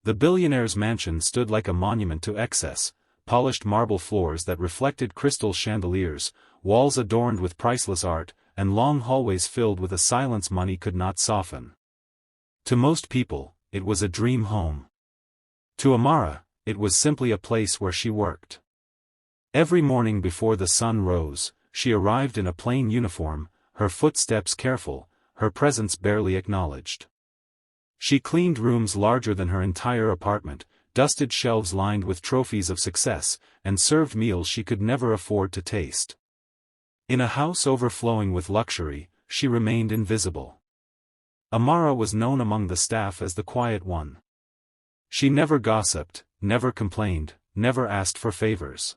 The billionaire's mansion stood like a monument to excess, polished marble floors that reflected crystal chandeliers, walls adorned with priceless art, and long hallways filled with a silence money could not soften. To most people, it was a dream home. To Amara, it was simply a place where she worked. Every morning before the sun rose, she arrived in a plain uniform, her footsteps careful, her presence barely acknowledged. She cleaned rooms larger than her entire apartment, dusted shelves lined with trophies of success, and served meals she could never afford to taste. In a house overflowing with luxury, she remained invisible. Amara was known among the staff as the quiet one. She never gossiped, never complained, never asked for favors.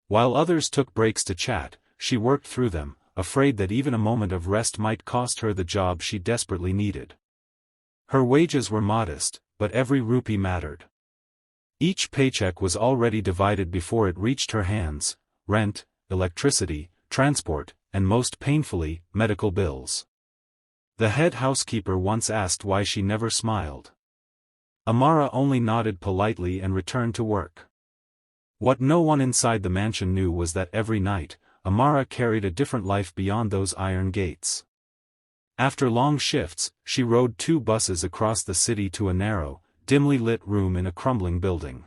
While others took breaks to chat, she worked through them, afraid that even a moment of rest might cost her the job she desperately needed. Her wages were modest, but every rupee mattered. Each paycheck was already divided before it reached her hands: rent, electricity, transport, and most painfully, medical bills. The head housekeeper once asked why she never smiled. Amara only nodded politely and returned to work. What no one inside the mansion knew was that every night, Amara carried a different life beyond those iron gates. After long shifts, she rode 2 buses across the city to a narrow, dimly lit room in a crumbling building.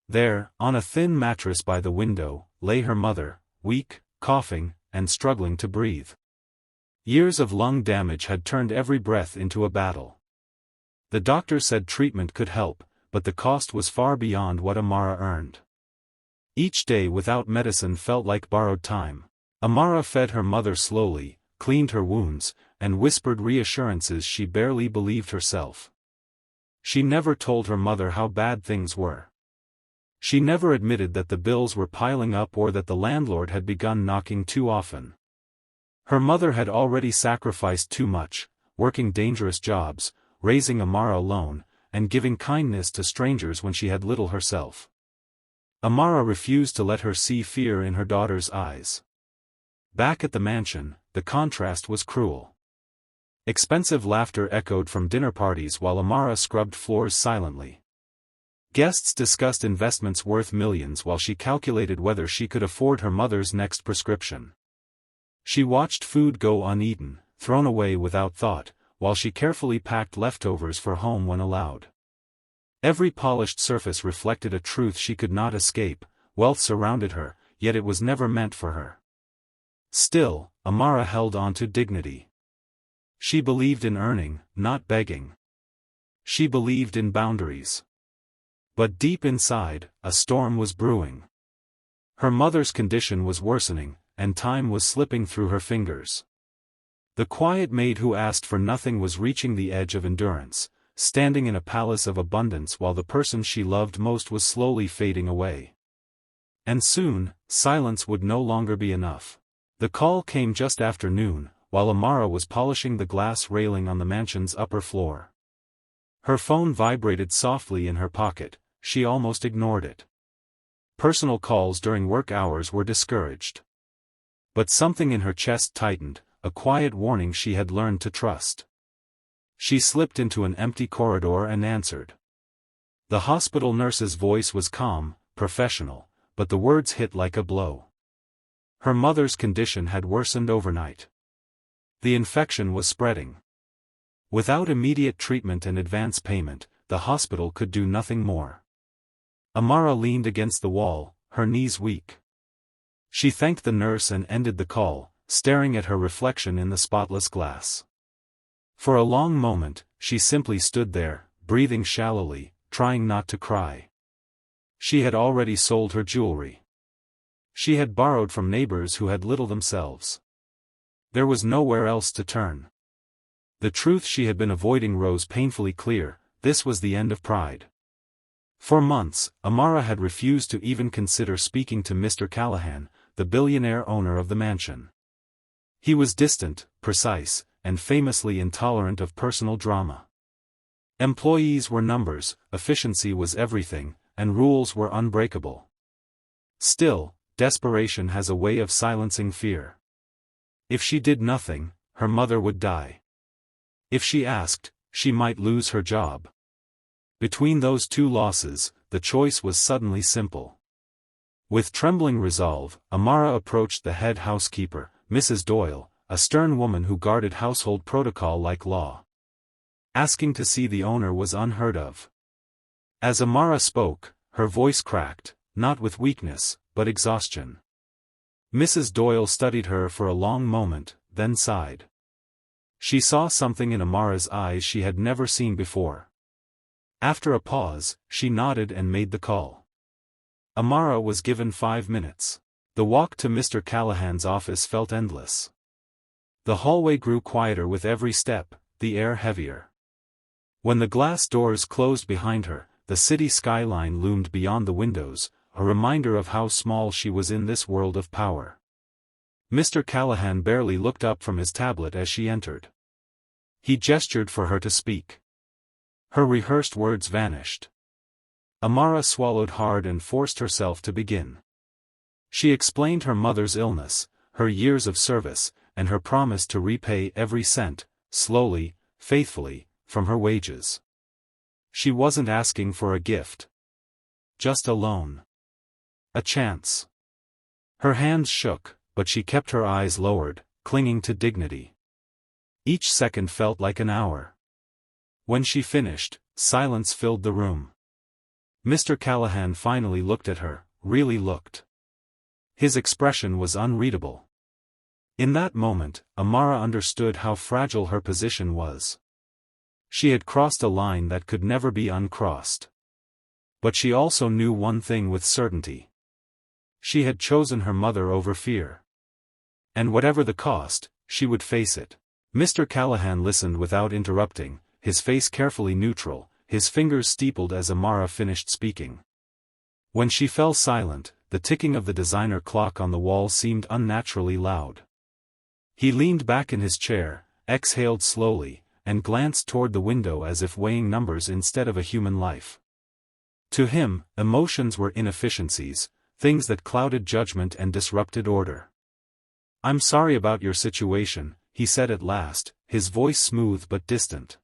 There, on a thin mattress by the window, lay her mother, weak, coughing, and struggling to breathe. Years of lung damage had turned every breath into a battle. The doctor said treatment could help, but the cost was far beyond what Amara earned. Each day without medicine felt like borrowed time. Amara fed her mother slowly, cleaned her wounds, and whispered reassurances she barely believed herself. She never told her mother how bad things were. She never admitted that the bills were piling up or that the landlord had begun knocking too often. Her mother had already sacrificed too much, working dangerous jobs, raising Amara alone, and giving kindness to strangers when she had little herself. Amara refused to let her see fear in her daughter's eyes. Back at the mansion, the contrast was cruel. Expensive laughter echoed from dinner parties while Amara scrubbed floors silently. Guests discussed investments worth millions while she calculated whether she could afford her mother's next prescription. She watched food go uneaten, thrown away without thought, while she carefully packed leftovers for home when allowed. Every polished surface reflected a truth she could not escape: wealth surrounded her, yet it was never meant for her. Still, Amara held on to dignity. She believed in earning, not begging. She believed in boundaries. But deep inside, a storm was brewing. Her mother's condition was worsening, and time was slipping through her fingers. The quiet maid who asked for nothing was reaching the edge of endurance, standing in a palace of abundance while the person she loved most was slowly fading away. And soon, silence would no longer be enough. The call came just after noon, while Amara was polishing the glass railing on the mansion's upper floor. Her phone vibrated softly in her pocket. She almost ignored it. Personal calls during work hours were discouraged. But something in her chest tightened, a quiet warning she had learned to trust. She slipped into an empty corridor and answered. The hospital nurse's voice was calm, professional, but the words hit like a blow. Her mother's condition had worsened overnight. The infection was spreading. Without immediate treatment and advance payment, the hospital could do nothing more. Amara leaned against the wall, her knees weak. She thanked the nurse and ended the call, staring at her reflection in the spotless glass. For a long moment, she simply stood there, breathing shallowly, trying not to cry. She had already sold her jewelry. She had borrowed from neighbors who had little themselves. There was nowhere else to turn. The truth she had been avoiding rose painfully clear: this was the end of pride. For months, Amara had refused to even consider speaking to Mr. Callahan, the billionaire owner of the mansion. He was distant, precise, and famously intolerant of personal drama. Employees were numbers, efficiency was everything, and rules were unbreakable. Still, desperation has a way of silencing fear. If she did nothing, her mother would die. If she asked, she might lose her job. Between those two losses, the choice was suddenly simple. With trembling resolve, Amara approached the head housekeeper, Mrs. Doyle, a stern woman who guarded household protocol like law. Asking to see the owner was unheard of. As Amara spoke, her voice cracked, not with weakness, but exhaustion. Mrs. Doyle studied her for a long moment, then sighed. She saw something in Amara's eyes she had never seen before. After a pause, she nodded and made the call. Amara was given 5 minutes. The walk to Mr. Callahan's office felt endless. The hallway grew quieter with every step, the air heavier. When the glass doors closed behind her, the city skyline loomed beyond the windows, a reminder of how small she was in this world of power. Mr. Callahan barely looked up from his tablet as she entered. He gestured for her to speak. Her rehearsed words vanished. Amara swallowed hard and forced herself to begin. She explained her mother's illness, her years of service, and her promise to repay every cent, slowly, faithfully, from her wages. She wasn't asking for a gift. Just a loan. A chance. Her hands shook, but she kept her eyes lowered, clinging to dignity. Each second felt like an hour. When she finished, silence filled the room. Mr. Callahan finally looked at her, really looked. His expression was unreadable. In that moment, Amara understood how fragile her position was. She had crossed a line that could never be uncrossed. But she also knew one thing with certainty. She had chosen her mother over fear. And whatever the cost, she would face it. Mr. Callahan listened without interrupting, his face carefully neutral, his fingers steepled as Amara finished speaking. When she fell silent, the ticking of the designer clock on the wall seemed unnaturally loud. He leaned back in his chair, exhaled slowly, and glanced toward the window as if weighing numbers instead of a human life. To him, emotions were inefficiencies, things that clouded judgment and disrupted order. "I'm sorry about your situation," he said at last, his voice smooth but distant.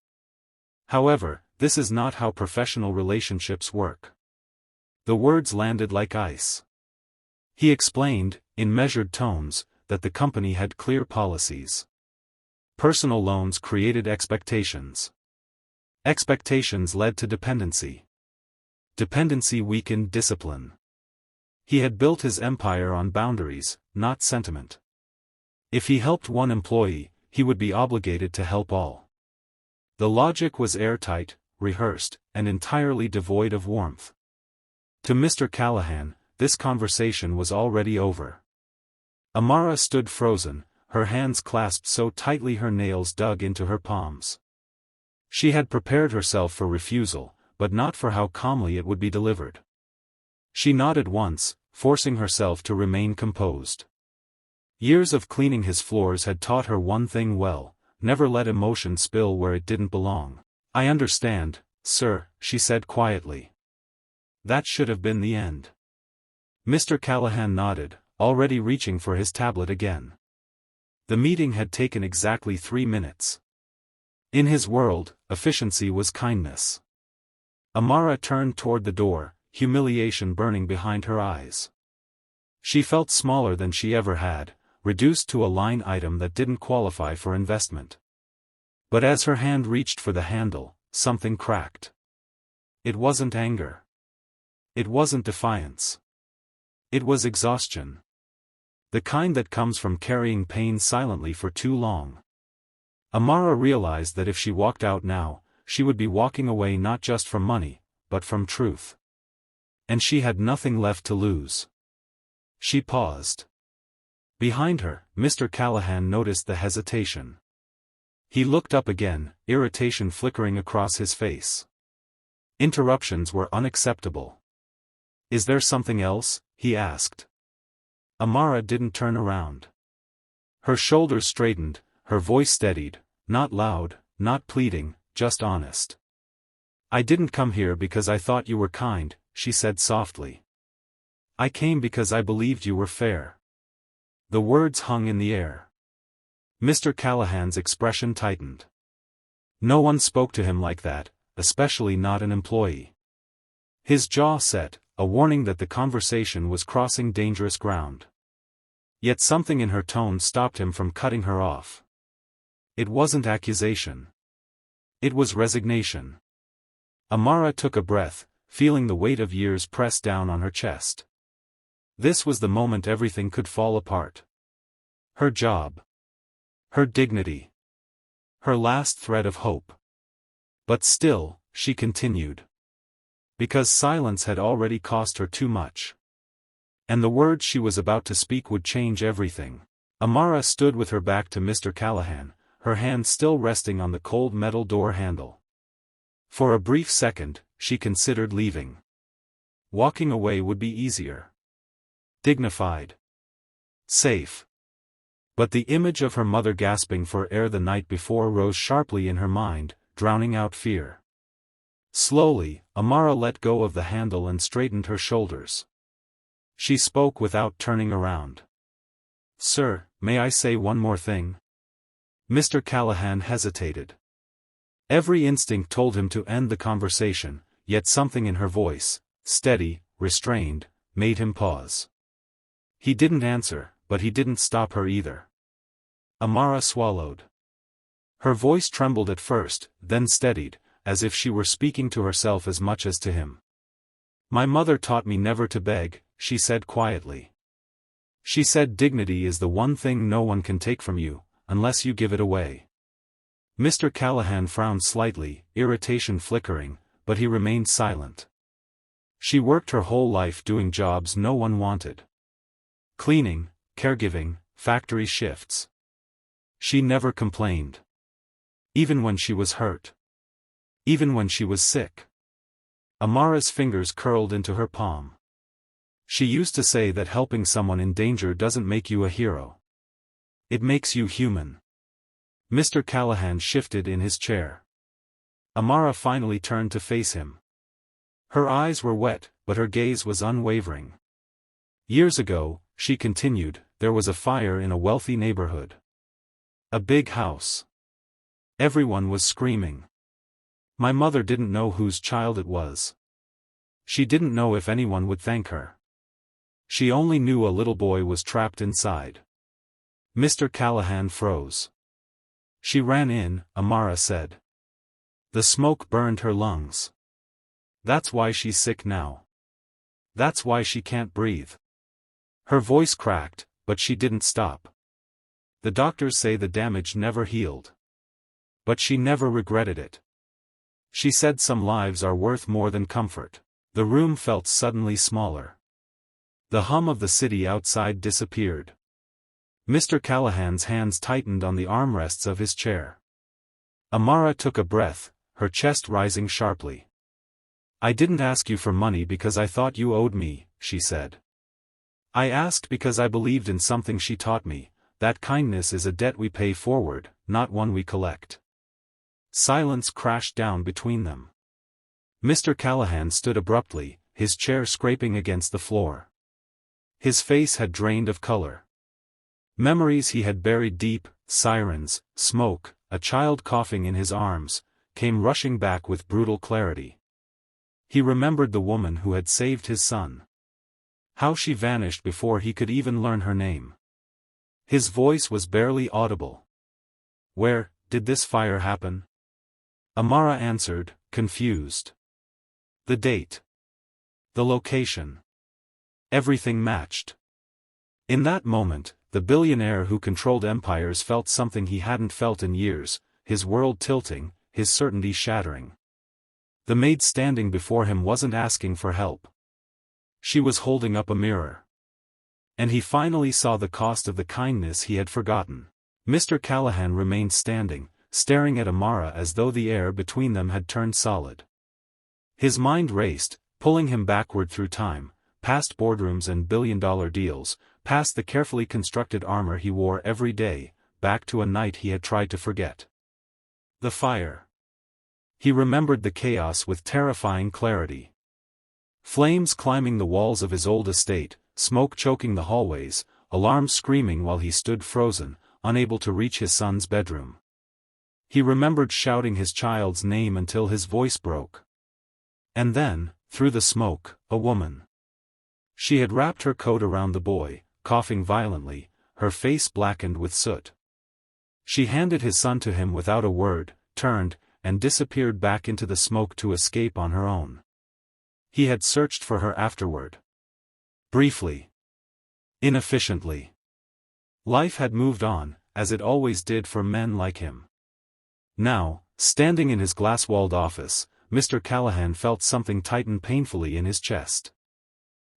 "However, this is not how professional relationships work." The words landed like ice. He explained, in measured tones, that the company had clear policies. Personal loans created expectations. Expectations led to dependency. Dependency weakened discipline. He had built his empire on boundaries, not sentiment. If he helped one employee, he would be obligated to help all. The logic was airtight, rehearsed, and entirely devoid of warmth. To Mr. Callahan, this conversation was already over. Amara stood frozen, her hands clasped so tightly her nails dug into her palms. She had prepared herself for refusal, but not for how calmly it would be delivered. She nodded once, forcing herself to remain composed. Years of cleaning his floors had taught her one thing well: never let emotion spill where it didn't belong. "I understand, sir," she said quietly. That should have been the end. Mr. Callahan nodded, already reaching for his tablet again. The meeting had taken exactly 3 minutes. In his world, efficiency was kindness. Amara turned toward the door, humiliation burning behind her eyes. She felt smaller than she ever had, reduced to a line item that didn't qualify for investment. But as her hand reached for the handle, something cracked. It wasn't anger. It wasn't defiance. It was exhaustion. The kind that comes from carrying pain silently for too long. Amara realized that if she walked out now, she would be walking away not just from money, but from truth. And she had nothing left to lose. She paused. Behind her, Mr. Callahan noticed the hesitation. He looked up again, irritation flickering across his face. Interruptions were unacceptable. "Is there something else?" he asked. Amara didn't turn around. Her shoulders straightened, her voice steadied, not loud, not pleading, just honest. "I didn't come here because I thought you were kind," she said softly. "I came because I believed you were fair." The words hung in the air. Mr. Callahan's expression tightened. No one spoke to him like that, especially not an employee. His jaw set, a warning that the conversation was crossing dangerous ground. Yet something in her tone stopped him from cutting her off. It wasn't accusation. It was resignation. Amara took a breath, feeling the weight of years press down on her chest. This was the moment everything could fall apart. Her job. Her dignity. Her last thread of hope. But still, she continued. Because silence had already cost her too much. And the words she was about to speak would change everything. Amara stood with her back to Mr. Callahan, her hand still resting on the cold metal door handle. For a brief second, she considered leaving. Walking away would be easier. Dignified. Safe. But the image of her mother gasping for air the night before rose sharply in her mind, drowning out fear. Slowly, Amara let go of the handle and straightened her shoulders. She spoke without turning around. "Sir, may I say one more thing?" Mr. Callahan hesitated. Every instinct told him to end the conversation, yet something in her voice, steady, restrained, made him pause. He didn't answer, but he didn't stop her either. Amara swallowed. Her voice trembled at first, then steadied, as if she were speaking to herself as much as to him. "My mother taught me never to beg," she said quietly. "She said dignity is the one thing no one can take from you, unless you give it away." Mr. Callahan frowned slightly, irritation flickering, but he remained silent. She worked her whole life doing jobs no one wanted. Cleaning, caregiving, factory shifts. She never complained. Even when she was hurt. Even when she was sick. Amara's fingers curled into her palm. She used to say that helping someone in danger doesn't make you a hero. It makes you human. Mr. Callahan shifted in his chair. Amara finally turned to face him. Her eyes were wet, but her gaze was unwavering. "Years ago," she continued, "there was a fire in a wealthy neighborhood. A big house. Everyone was screaming. My mother didn't know whose child it was. She didn't know if anyone would thank her. She only knew a little boy was trapped inside." Mr. Callahan froze. "She ran in," Amara said. "The smoke burned her lungs. That's why she's sick now. That's why she can't breathe." Her voice cracked, but she didn't stop. "The doctors say the damage never healed. But she never regretted it. She said some lives are worth more than comfort." The room felt suddenly smaller. The hum of the city outside disappeared. Mr. Callahan's hands tightened on the armrests of his chair. Amara took a breath, her chest rising sharply. "I didn't ask you for money because I thought you owed me," she said. "I asked because I believed in something she taught me, that kindness is a debt we pay forward, not one we collect." Silence crashed down between them. Mr. Callahan stood abruptly, his chair scraping against the floor. His face had drained of color. Memories he had buried deep, sirens, smoke, a child coughing in his arms, came rushing back with brutal clarity. He remembered the woman who had saved his son. How she vanished before he could even learn her name. His voice was barely audible. "Where did this fire happen?" Amara answered, confused. The date. The location. Everything matched. In that moment, the billionaire who controlled empires felt something he hadn't felt in years, his world tilting, his certainty shattering. The maid standing before him wasn't asking for help. She was holding up a mirror. And he finally saw the cost of the kindness he had forgotten. Mr. Callahan remained standing, staring at Amara as though the air between them had turned solid. His mind raced, pulling him backward through time, past boardrooms and billion-dollar deals, past the carefully constructed armor he wore every day, back to a night he had tried to forget. The fire. He remembered the chaos with terrifying clarity. Flames climbing the walls of his old estate, smoke choking the hallways, alarms screaming while he stood frozen, unable to reach his son's bedroom. He remembered shouting his child's name until his voice broke. And then, through the smoke, a woman. She had wrapped her coat around the boy, coughing violently, her face blackened with soot. She handed his son to him without a word, turned, and disappeared back into the smoke to escape on her own. He had searched for her afterward. Briefly. Inefficiently. Life had moved on, as it always did for men like him. Now, standing in his glass-walled office, Mr. Callahan felt something tighten painfully in his chest.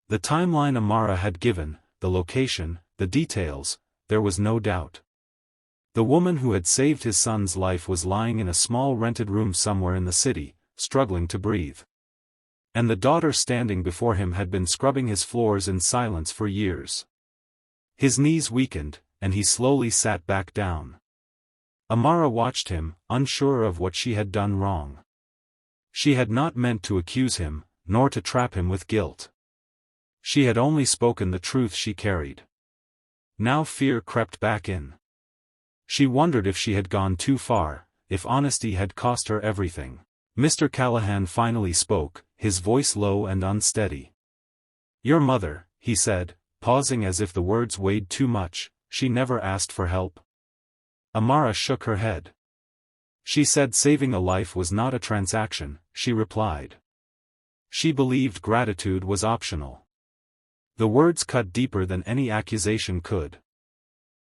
The timeline Amara had given, the location, the details, there was no doubt. The woman who had saved his son's life was lying in a small rented room somewhere in the city, struggling to breathe. And the daughter standing before him had been scrubbing his floors in silence for years. His knees weakened, and he slowly sat back down. Amara watched him, unsure of what she had done wrong. She had not meant to accuse him, nor to trap him with guilt. She had only spoken the truth she carried. Now fear crept back in. She wondered if she had gone too far, if honesty had cost her everything. Mr. Callahan finally spoke, his voice low and unsteady. "Your mother," he said, pausing as if the words weighed too much, "she never asked for help." Amara shook her head. "She said saving a life was not a transaction," she replied. "She believed gratitude was optional." The words cut deeper than any accusation could.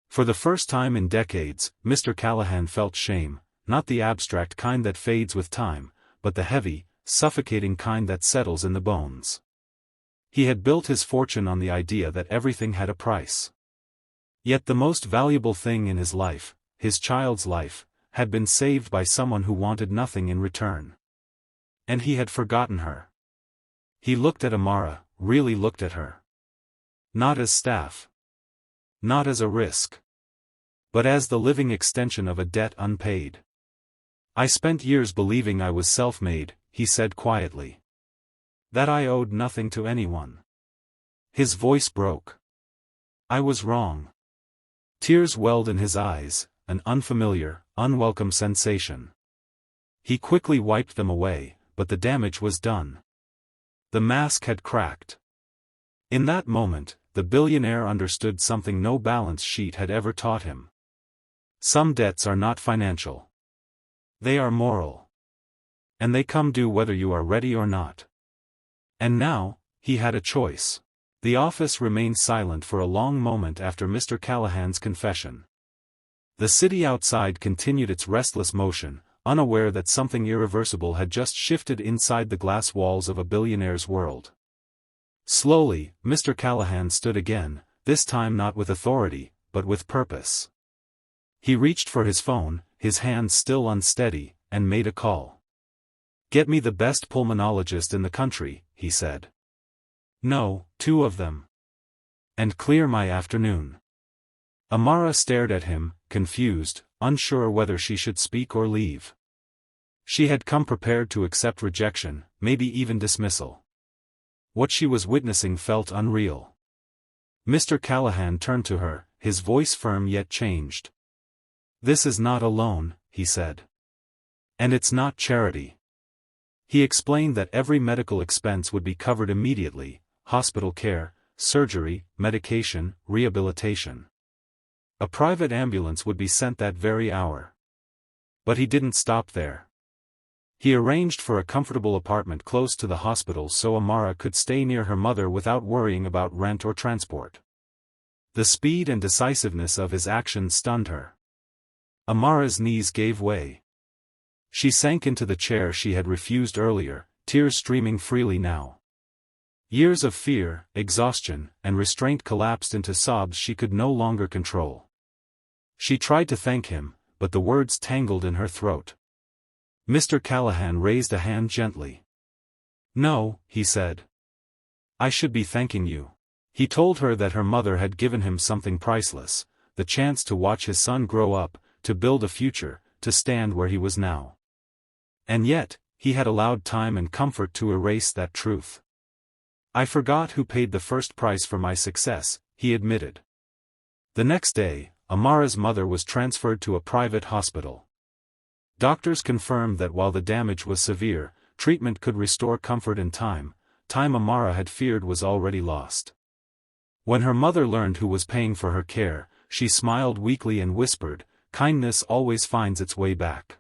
For the first time in decades, Mr. Callahan felt shame, not the abstract kind that fades with time, but the heavy, suffocating kind that settles in the bones. He had built his fortune on the idea that everything had a price. Yet the most valuable thing in his life, his child's life, had been saved by someone who wanted nothing in return. And he had forgotten her. He looked at Amara, really looked at her. Not as staff. Not as a risk. But as the living extension of a debt unpaid. "I spent years believing I was self-made," he said quietly. "That I owed nothing to anyone." His voice broke. "I was wrong." Tears welled in his eyes, an unfamiliar, unwelcome sensation. He quickly wiped them away, but the damage was done. The mask had cracked. In that moment, the billionaire understood something no balance sheet had ever taught him. Some debts are not financial. They are moral. And they come due whether you are ready or not. And now, he had a choice. The office remained silent for a long moment after Mr. Callahan's confession. The city outside continued its restless motion, unaware that something irreversible had just shifted inside the glass walls of a billionaire's world. Slowly, Mr. Callahan stood again, this time not with authority, but with purpose. He reached for his phone, his hand still unsteady, and made a call. "Get me the best pulmonologist in the country," he said. "No, 2 of them. And clear my afternoon." Amara stared at him, confused, unsure whether she should speak or leave. She had come prepared to accept rejection, maybe even dismissal. What she was witnessing felt unreal. Mr. Callahan turned to her, his voice firm yet changed. "This is not a loan," he said. "And it's not charity." He explained that every medical expense would be covered immediately: hospital care, surgery, medication, rehabilitation. A private ambulance would be sent that very hour. But he didn't stop there. He arranged for a comfortable apartment close to the hospital so Amara could stay near her mother without worrying about rent or transport. The speed and decisiveness of his action stunned her. Amara's knees gave way. She sank into the chair she had refused earlier, tears streaming freely now. Years of fear, exhaustion, and restraint collapsed into sobs she could no longer control. She tried to thank him, but the words tangled in her throat. Mr. Callahan raised a hand gently. "No," he said. "I should be thanking you." He told her that her mother had given him something priceless, the chance to watch his son grow up, to build a future, to stand where he was now. And yet, he had allowed time and comfort to erase that truth. "I forgot who paid the first price for my success," he admitted. The next day, Amara's mother was transferred to a private hospital. Doctors confirmed that while the damage was severe, treatment could restore comfort in time. Time Amara had feared was already lost. When her mother learned who was paying for her care, she smiled weakly and whispered, "Kindness always finds its way back."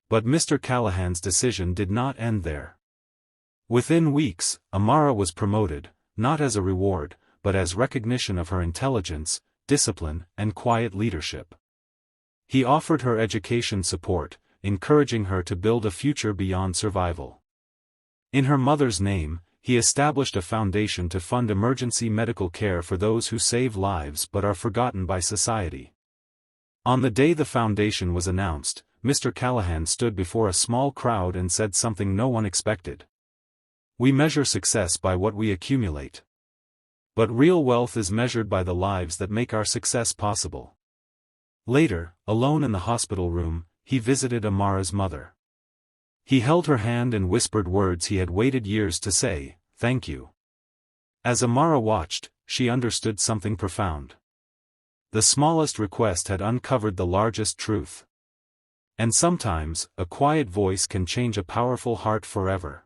But Mr. Callahan's decision did not end there. Within weeks, Amara was promoted, not as a reward, but as recognition of her intelligence, discipline, and quiet leadership. He offered her education support, encouraging her to build a future beyond survival. In her mother's name, he established a foundation to fund emergency medical care for those who save lives but are forgotten by society. On the day the foundation was announced, Mr. Callahan stood before a small crowd and said something no one expected. "We measure success by what we accumulate. But real wealth is measured by the lives that make our success possible." Later, alone in the hospital room, he visited Amara's mother. He held her hand and whispered words he had waited years to say, "Thank you." As Amara watched, she understood something profound. The smallest request had uncovered the largest truth. And sometimes, a quiet voice can change a powerful heart forever.